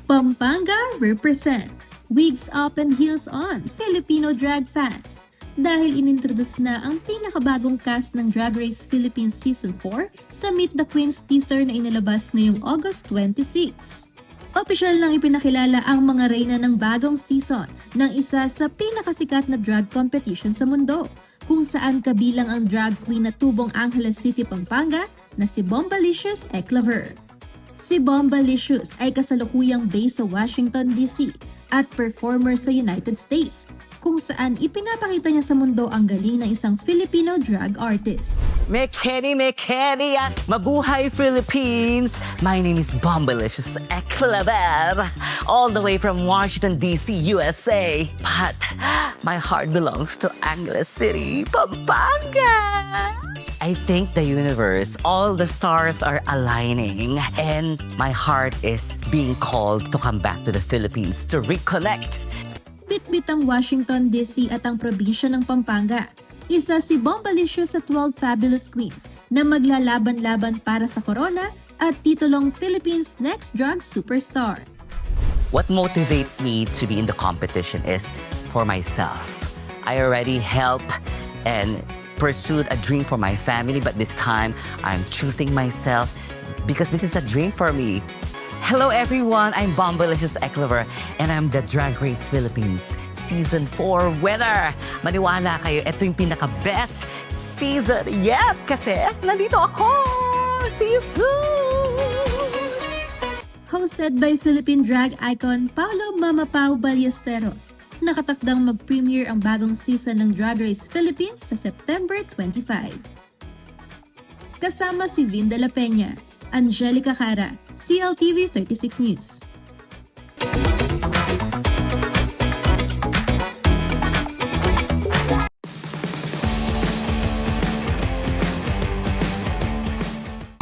Pampanga represent. Wigs up and heels on, Filipino drag fans. Dahil inintroduce na ang pinakabagong cast ng Drag Race Philippines Season 4 sa Meet the Queens teaser na inilabas ngayong August 26. Opisyal nang ipinakilala ang mga reyna ng bagong season ng isa sa pinakasikat na drag competition sa mundo, kung saan kabilang ang drag queen na tubong Angeles City, Pampanga na si Bombalicious Eklaver. Si Bombalicious ay kasalukuyang based sa Washington, D.C. at performer sa United States, kung saan ipinapakita niya sa mundo ang galing ng isang Filipino drag artist. Mekeni, mabuhay Philippines! My name is Bombalicious Eklaver, all the way from Washington, D.C., USA. But my heart belongs to Angeles City, Pampanga! I think the universe, all the stars are aligning, and my heart is being called to come back to the Philippines to reconnect. Bitbit ang Washington, D.C. at ang probinsya ng Pampanga. Isa si Bombalicious sa 12 fabulous queens na maglalaban-laban para sa corona at titulong Philippines' next drag superstar. What motivates me to be in the competition is for myself. I already helped and pursued a dream for my family, but this time I'm choosing myself because this is a dream for me. Hello everyone, I'm Bombalicious Eklaver and I'm the Drag Race Philippines Season 4 winner. Maniwala kayo, ito yung pinaka-best season yet kasi nandito ako! See you soon! Hosted by Philippine drag icon Paolo Mama Pao Ballesteros, nakatakdang mag-premiere ang bagong season ng Drag Race Philippines sa September 25. Kasama si Vin de la Peña, Angelica Cara, CLTV 36 News.